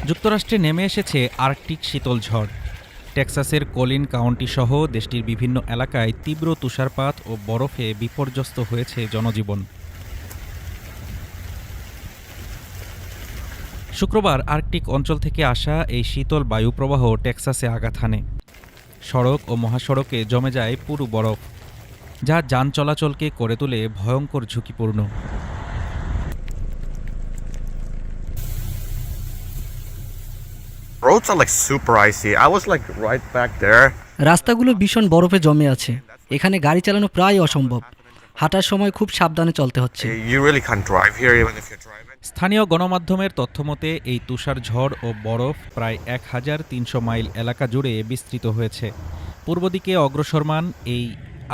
যুক্তরাষ্ট্রে নেমে এসেছে আর্কটিক শীতল ঝড়। টেক্সাসের কলিন কাউন্টি সহ দেশটির বিভিন্ন এলাকায় তীব্র তুষারপাত ও বরফে বিপর্যস্ত হয়েছে জনজীবন। শুক্রবার আর্কটিক অঞ্চল থেকে আসা এই শীতল বায়ুপ্রবাহ টেক্সাসে আঘাত হানে। সড়ক ও মহাসড়কে জমে যায় পুরু বরফ, যা যান চলাচলকে করে তোলে ভয়ঙ্কর ঝুঁকিপূর্ণ। Roads are like super icy. I was like right back there. রাস্তাগুলো ভীষণ বরফে জমে আছে। এখানে গাড়ি চালানো প্রায় অসম্ভব। হাঁটার সময় খুব সাবধানে চলতে হচ্ছে। You really can't drive here even if you're driving. স্থানীয় গণমাধ্যমের তথ্যমতে এই তুষার ঝড় ও বরফ প্রায় ১৩০০ মাইল এলাকা জুড়ে বিস্তৃত হয়েছে। পূর্ব দিকে অগ্রসরমান এই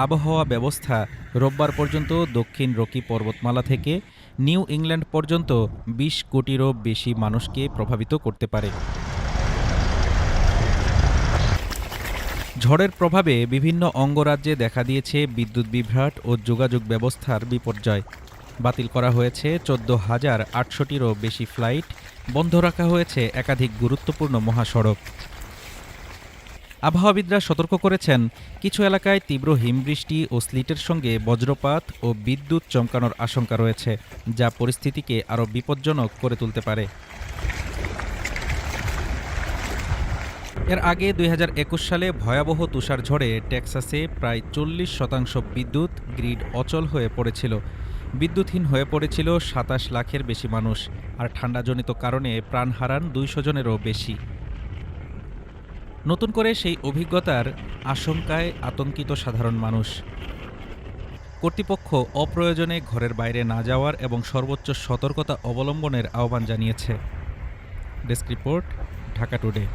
আবহাওয়া ব্যবস্থা রোববার পর্যন্ত দক্ষিণ রকি পর্বতমালা থেকে নিউ ইংল্যান্ড পর্যন্ত ২০ কোটিরও বেশি মানুষকে প্রভাবিত করতে পারে। ঝড়ের প্রভাবে বিভিন্ন অঙ্গরাজ্যে দেখা দিয়েছে বিদ্যুৎ বিভ্রাট ও যোগাযোগ ব্যবস্থার বিপর্যয়। বাতিল করা হয়েছে ১৪,৮০০টিরও বেশি ফ্লাইট, বন্ধ রাখা হয়েছে একাধিক গুরুত্বপূর্ণ মহাসড়ক। আবহাওয়াবিদরা সতর্ক করেছেন, কিছু এলাকায় তীব্র হিমবৃষ্টি ও স্লিটের সঙ্গে বজ্রপাত ও বিদ্যুৎ চমকানোর আশঙ্কা রয়েছে, যা পরিস্থিতিকে আরও বিপজ্জনক করে তুলতে পারে। এর আগে ২০২১ সালে ভয়াবহ তুষারঝড়ে টেক্সাসে প্রায় ৪০% বিদ্যুৎ গ্রিড অচল হয়ে পড়েছিল। বিদ্যুৎহীন হয়ে পড়েছিল ২৭ লাখের বেশি মানুষ, আর ঠান্ডাজনিত কারণে প্রাণ হারান ২০০ জনেরও বেশি। নতুন করে সেই অভিজ্ঞতার আশঙ্কায় আতঙ্কিত সাধারণ মানুষ। কর্তৃপক্ষ অপ্রয়োজনে ঘরের বাইরে না যাওয়ার এবং সর্বোচ্চ সতর্কতা অবলম্বনের আহ্বান জানিয়েছে। Desk report, Dhaka today.